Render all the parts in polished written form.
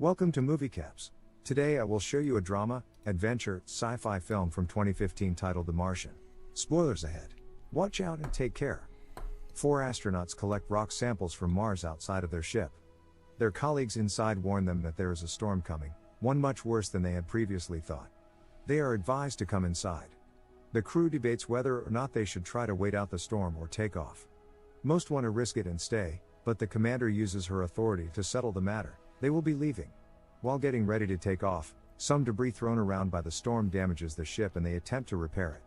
Welcome to Moviecaps. Today I will show you a drama, adventure, sci-fi film from 2015 titled The Martian. Spoilers ahead. Watch out and take care. 4 astronauts collect rock samples from Mars outside of their ship. Their colleagues inside warn them that there is a storm coming, one much worse than they had previously thought. They are advised to come inside. The crew debates whether or not they should try to wait out the storm or take off. Most want to risk it and stay, but the commander uses her authority to settle the matter. They will be leaving. While getting ready to take off, some debris thrown around by the storm damages the ship and they attempt to repair it.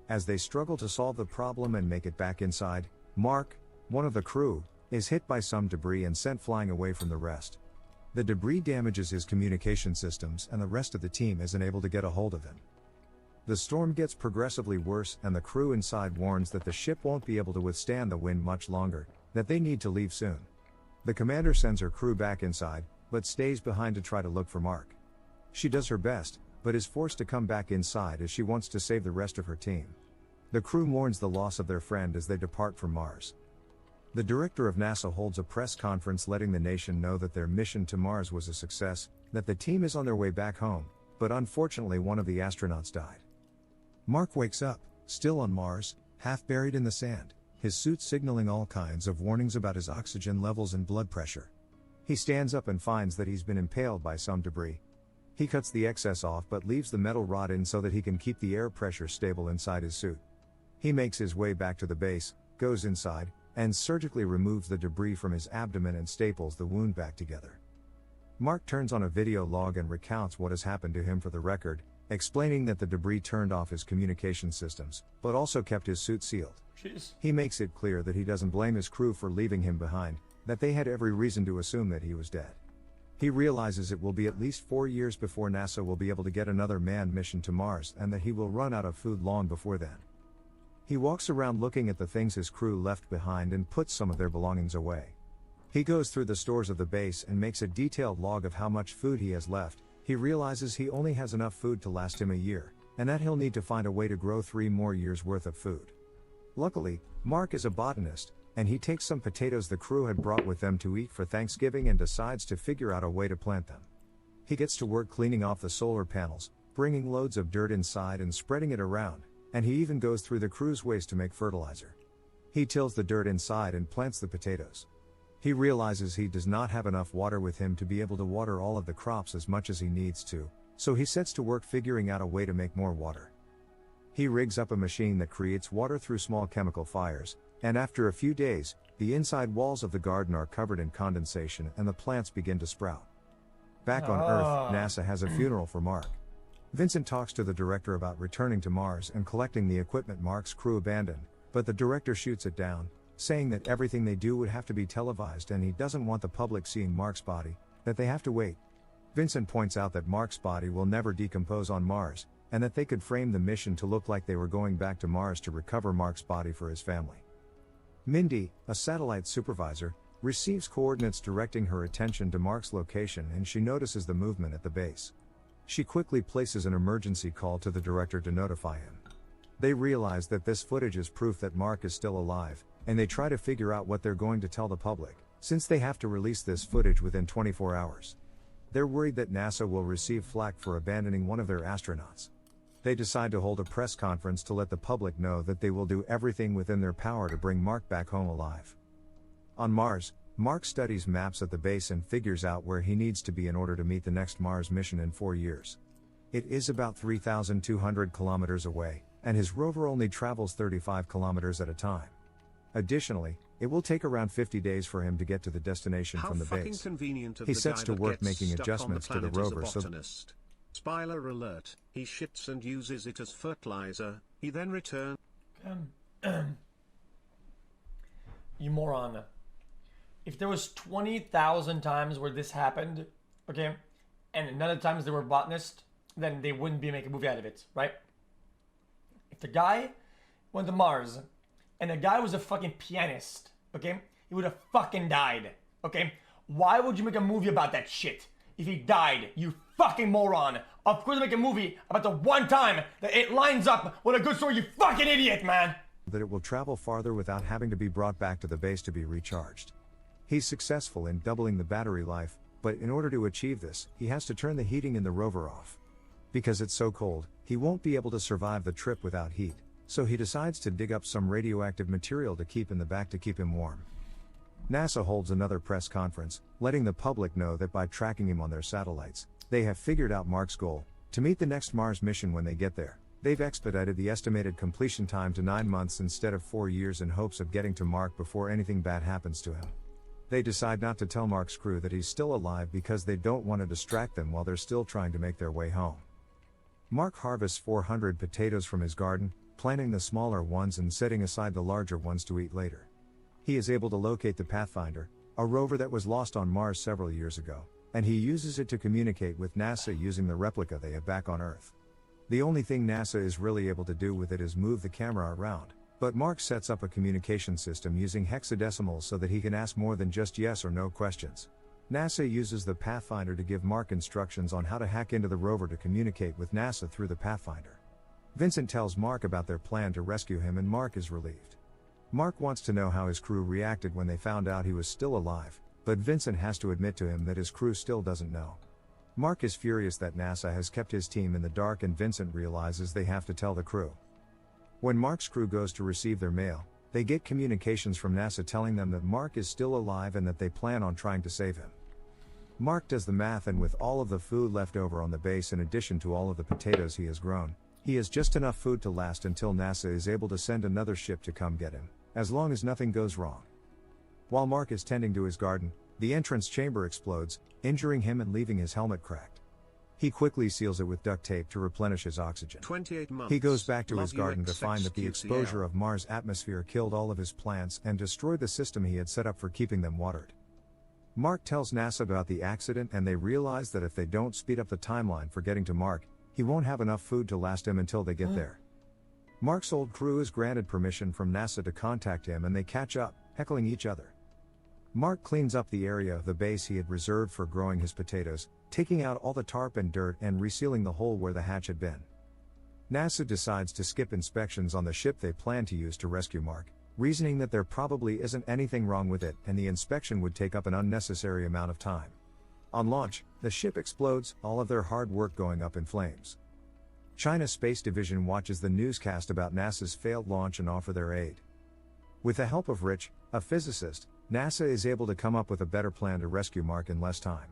As they struggle to solve the problem and make it back inside, Mark, one of the crew, is hit by some debris and sent flying away from the rest. The debris damages his communication systems and the rest of the team isn't able to get a hold of him. The storm gets progressively worse and the crew inside warns that the ship won't be able to withstand the wind much longer, that they need to leave soon. The commander sends her crew back inside, but stays behind to try to look for Mark. She does her best, but is forced to come back inside as she wants to save the rest of her team. The crew mourns the loss of their friend as they depart from Mars. The director of NASA holds a press conference letting the nation know that their mission to Mars was a success, that the team is on their way back home, but unfortunately one of the astronauts died. Mark wakes up, still on Mars, half buried in the sand, his suit signaling all kinds of warnings about his oxygen levels and blood pressure. He stands up and finds that he's been impaled by some debris. He cuts the excess off but leaves the metal rod in so that he can keep the air pressure stable inside his suit. He makes his way back to the base, goes inside, and surgically removes the debris from his abdomen and staples the wound back together. Mark turns on a video log and recounts what has happened to him for the record, explaining that the debris turned off his communication systems, but also kept his suit sealed. Jeez. He makes it clear that he doesn't blame his crew for leaving him behind, that they had every reason to assume that he was dead. He realizes it will be at least 4 years before NASA will be able to get another manned mission to Mars and that he will run out of food long before then. He walks around looking at the things his crew left behind and puts some of their belongings away. He goes through the stores of the base and makes a detailed log of how much food he has left. He realizes he only has enough food to last him a year, and that he'll need to find a way to grow 3 more years worth of food. Luckily, Mark is a botanist, and he takes some potatoes the crew had brought with them to eat for Thanksgiving and decides to figure out a way to plant them. He gets to work cleaning off the solar panels, bringing loads of dirt inside and spreading it around, and he even goes through the crew's waste to make fertilizer. He tills the dirt inside and plants the potatoes. He realizes he does not have enough water with him to be able to water all of the crops as much as he needs to, so he sets to work figuring out a way to make more water. He rigs up a machine that creates water through small chemical fires, and after a few days, the inside walls of the garden are covered in condensation and the plants begin to sprout. Back on Earth, NASA has a funeral for Mark. Vincent talks to the director about returning to Mars and collecting the equipment Mark's crew abandoned, but the director shoots it down, saying that everything they do would have to be televised and he doesn't want the public seeing Mark's body, that they have to wait. Vincent points out that Mark's body will never decompose on Mars, and that they could frame the mission to look like they were going back to Mars to recover Mark's body for his family. Mindy, a satellite supervisor, receives coordinates directing her attention to Mark's location and she notices the movement at the base. She quickly places an emergency call to the director to notify him. They realize that this footage is proof that Mark is still alive, and they try to figure out what they're going to tell the public, since they have to release this footage within 24 hours. They're worried that NASA will receive flack for abandoning one of their astronauts. They decide to hold a press conference to let the public know that they will do everything within their power to bring Mark back home alive. On Mars, Mark studies maps at the base and figures out where he needs to be in order to meet the next Mars mission in 4 years. It is about 3,200 kilometers away, and his rover only travels 35 kilometers at a time. Additionally, it will take around 50 days for him to get to the destination from the base. He sets to work making adjustments to the rover so Spoiler alert, he shits and uses it as fertilizer, he then returns. You moron. If there was 20,000 times where this happened, okay, and none of the times they were botanists, then they wouldn't be making a movie out of it, right? If the guy went to Mars, and the guy was a fucking pianist, okay, he would have fucking died, okay? Why would you make a movie about that shit? If he died, you fucking moron. Of course make a movie about the one time that it lines up with a good story, you fucking idiot, man. That it will travel farther without having to be brought back to the base to be recharged. He's successful in doubling the battery life, but in order to achieve this, he has to turn the heating in the rover off. Because it's so cold, he won't be able to survive the trip without heat, so he decides to dig up some radioactive material to keep in the back to keep him warm. NASA holds another press conference, letting the public know that by tracking him on their satellites, they have figured out Mark's goal, to meet the next Mars mission when they get there. They've expedited the estimated completion time to 9 months instead of 4 years in hopes of getting to Mark before anything bad happens to him. They decide not to tell Mark's crew that he's still alive because they don't want to distract them while they're still trying to make their way home. Mark harvests 400 potatoes from his garden, planting the smaller ones and setting aside the larger ones to eat later. He is able to locate the Pathfinder, a rover that was lost on Mars several years ago, and he uses it to communicate with NASA using the replica they have back on Earth. The only thing NASA is really able to do with it is move the camera around, but Mark sets up a communication system using hexadecimals so that he can ask more than just yes or no questions. NASA uses the Pathfinder to give Mark instructions on how to hack into the rover to communicate with NASA through the Pathfinder. Vincent tells Mark about their plan to rescue him and Mark is relieved. Mark wants to know how his crew reacted when they found out he was still alive, but Vincent has to admit to him that his crew still doesn't know. Mark is furious that NASA has kept his team in the dark and Vincent realizes they have to tell the crew. When Mark's crew goes to receive their mail, they get communications from NASA telling them that Mark is still alive and that they plan on trying to save him. Mark does the math and with all of the food left over on the base in addition to all of the potatoes he has grown, he has just enough food to last until NASA is able to send another ship to come get him, as long as nothing goes wrong. While Mark is tending to his garden, the entrance chamber explodes, injuring him and leaving his helmet cracked. He quickly seals it with duct tape to replenish his oxygen. 28 months. He goes back to his Love garden to UX find that the exposure of Mars' atmosphere killed all of his plants and destroyed the system he had set up for keeping them watered. Mark tells NASA about the accident and they realize that if they don't speed up the timeline for getting to Mark, he won't have enough food to last him until they get there. Mark's old crew is granted permission from NASA to contact him and they catch up, heckling each other. Mark cleans up the area of the base he had reserved for growing his potatoes, taking out all the tarp and dirt and resealing the hole where the hatch had been. NASA decides to skip inspections on the ship they plan to use to rescue Mark, reasoning that there probably isn't anything wrong with it and the inspection would take up an unnecessary amount of time. On launch, the ship explodes, all of their hard work going up in flames. China's Space Division watches the newscast about NASA's failed launch and offer their aid. With the help of Rich, a physicist, NASA is able to come up with a better plan to rescue Mark in less time.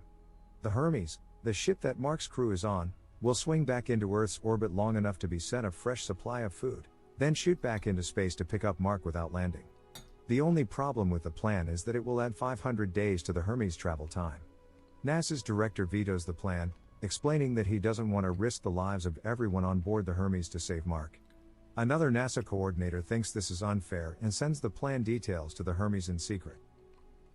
The Hermes, the ship that Mark's crew is on, will swing back into Earth's orbit long enough to be sent a fresh supply of food, then shoot back into space to pick up Mark without landing. The only problem with the plan is that it will add 500 days to the Hermes travel time. NASA's director vetoes the plan, explaining that he doesn't want to risk the lives of everyone on board the Hermes to save Mark. Another NASA coordinator thinks this is unfair and sends the plan details to the Hermes in secret.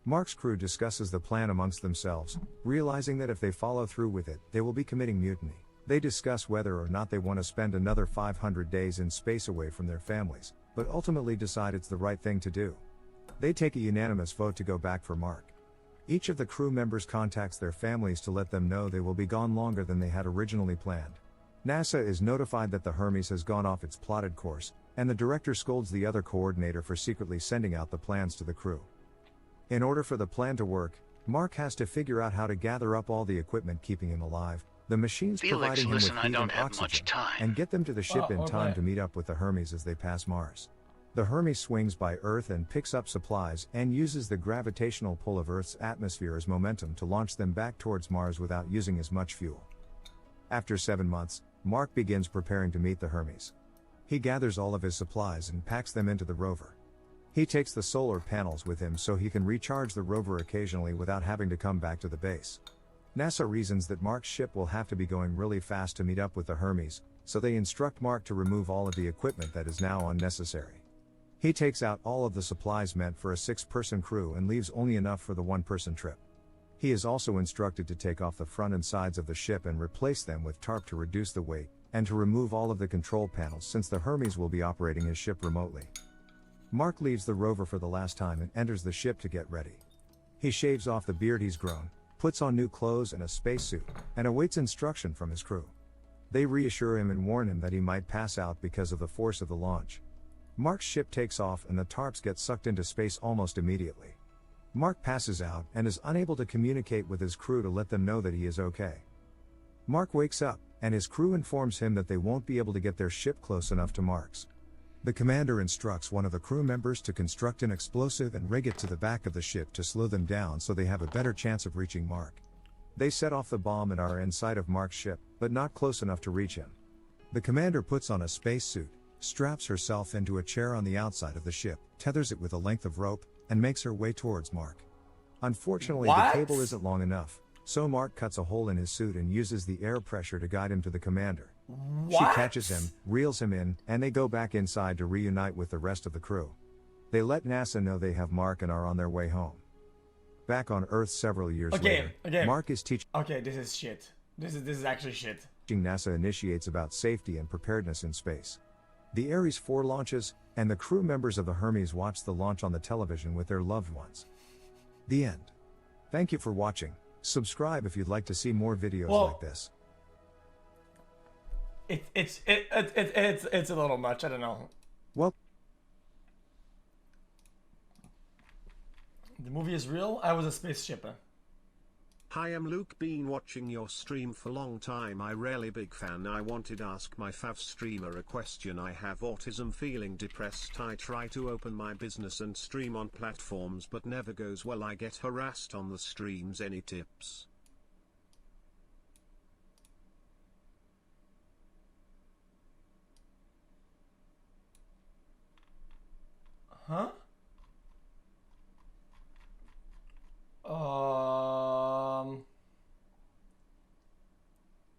Mark's crew discusses the plan amongst themselves, realizing that if they follow through with it, they will be committing mutiny. They discuss whether or not they want to spend another 500 days in space away from their families, but ultimately decide it's the right thing to do. They take a unanimous vote to go back for Mark. Each of the crew members contacts their families to let them know they will be gone longer than they had originally planned. NASA is notified that the Hermes has gone off its plotted course, and the director scolds the other coordinator for secretly sending out the plans to the crew. In order for the plan to work, Mark has to figure out how to gather up all the equipment keeping him alive, the machines providing him with heat and oxygen, and get them to the ship in time to meet up with the Hermes as they pass Mars. The Hermes swings by Earth and picks up supplies and uses the gravitational pull of Earth's atmosphere as momentum to launch them back towards Mars without using as much fuel. After 7 months, Mark begins preparing to meet the Hermes. He gathers all of his supplies and packs them into the rover. He takes the solar panels with him so he can recharge the rover occasionally without having to come back to the base. NASA reasons that Mark's ship will have to be going really fast to meet up with the Hermes, so they instruct Mark to remove all of the equipment that is now unnecessary. He takes out all of the supplies meant for a 6-person crew and leaves only enough for the 1-person trip. He is also instructed to take off the front and sides of the ship and replace them with tarp to reduce the weight, and to remove all of the control panels since the Hermes will be operating his ship remotely. Mark leaves the rover for the last time and enters the ship to get ready. He shaves off the beard he's grown, puts on new clothes and a spacesuit, and awaits instruction from his crew. They reassure him and warn him that he might pass out because of the force of the launch. Mark's ship takes off and the tarps get sucked into space almost immediately. Mark passes out and is unable to communicate with his crew to let them know that he is okay. Mark wakes up, and his crew informs him that they won't be able to get their ship close enough to Mark's. The commander instructs one of the crew members to construct an explosive and rig it to the back of the ship to slow them down so they have a better chance of reaching Mark. They set off the bomb and are in sight of Mark's ship, but not close enough to reach him. The commander puts on a spacesuit, straps herself into a chair on the outside of the ship, tethers it with a length of rope, and makes her way towards Mark. Unfortunately, What? the cable isn't long enough, so Mark cuts a hole in his suit and uses the air pressure to guide him to the commander. She What? catches him, reels him in, and they go back inside to reunite with the rest of the crew. They let NASA know they have Mark and are on their way home. Back on Earth several years later, Mark is teaching Okay, this is shit. This is actually shit. NASA initiates about safety and preparedness in space. The Ares 4 launches, and the crew members of the Hermes watch the launch on the television with their loved ones. The end. Thank you for watching. Subscribe if you'd like to see more videos like this. It's a little much. I don't know. Well, The movie is real. I was a spaceship. Hi, I'm Luke. Been watching your stream for long time. I really big fan. I wanted to ask my fav streamer a question. I have autism, feeling depressed. I try to open my business and stream on platforms but never goes well. I get harassed on the streams. Any tips? Huh?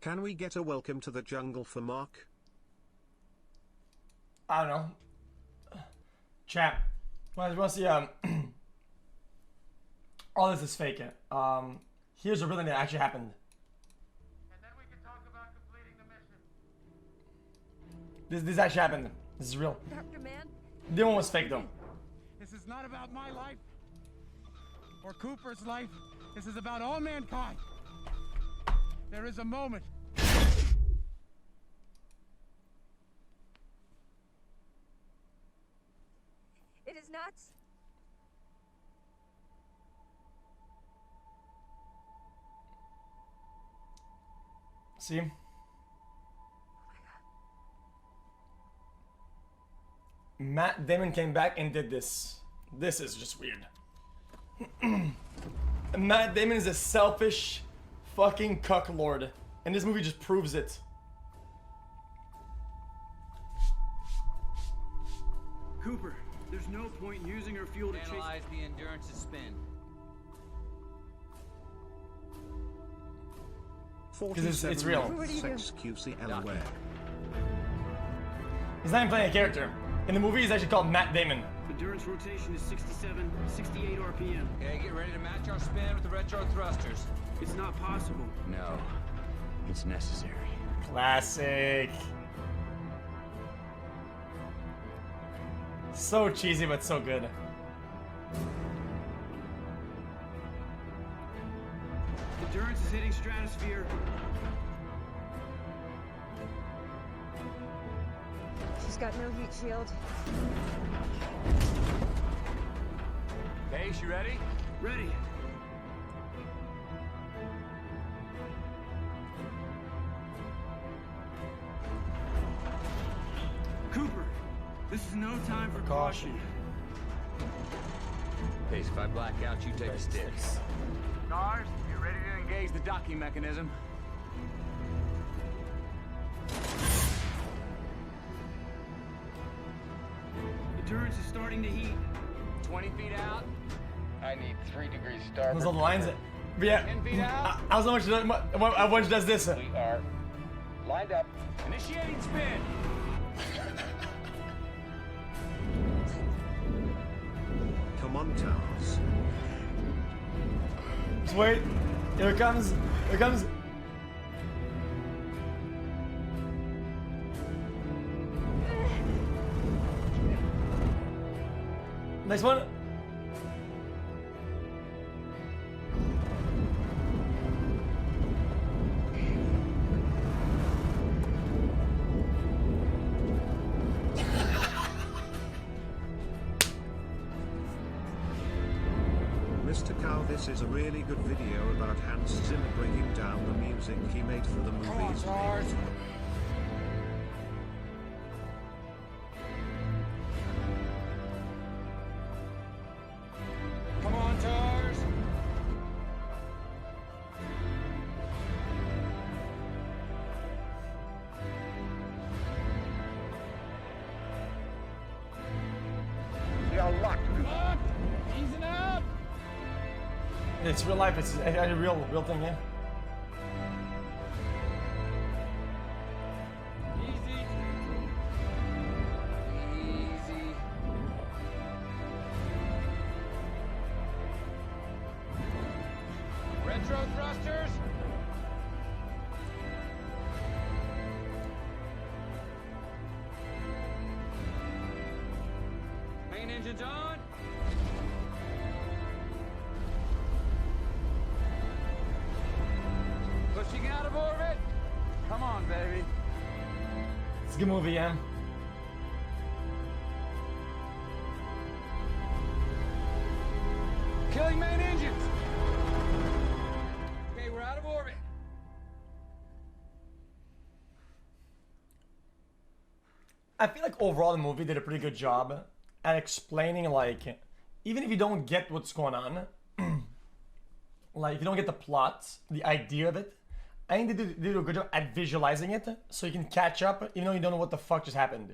Can we get a welcome to the jungle for Mark? I don't know. Chat. Well, want to see, all this is fake. Here's a real thing that actually happened. And then we can talk about completing the mission. This actually happened. This is real. Dr. Man? The one was fake though. This is not about my life or Cooper's life. This is about all mankind. There is a moment. It is not. See? Matt Damon came back and did this. This is just weird. Matt Damon is a selfish fucking cuck lord. And this movie just proves it. Cooper, there's no point in using her fuel to chase... Analyze the Endurance's spin. 'Cause it's real. xQc LOL. He's not even playing a character. In the movie, he's actually called Matt Damon. Endurance rotation is 67, 68 RPM. Okay, get ready to match our spin with the retro thrusters. It's not possible. No, it's necessary. Classic. So cheesy, but so good. Endurance is hitting stratosphere. She's got no heat shield. Base, you ready? Ready. Cooper, this is no time for caution. Base, if I black out, you take the sticks. Stars, you ready to engage the docking mechanism? Endurance is starting to heat. 20 feet out. I need 3 degrees starboard. Those are the lines that... But yeah, 10 feet out. how much does this? We are lined up. Initiating spin. Come on, Towers. Just wait. Here it comes. Here it comes. Next one. This is a really good video about Hans Zimmer bringing down the music he made for the movies. Come on, Tars. We are locked. Easing up. It's real life. It's a real thing, yeah. Easy. Easy. Retro thrusters. Main engines on. Pushing out of orbit. Come on, baby. It's a good movie, yeah. Killing main engines. Okay, we're out of orbit. I feel like overall the movie did a pretty good job at explaining, like, even if you don't get what's going on, like, if you don't get the plot, the idea of it, I think they did a good job at visualizing it, so you can catch up, even though you don't know what the fuck just happened.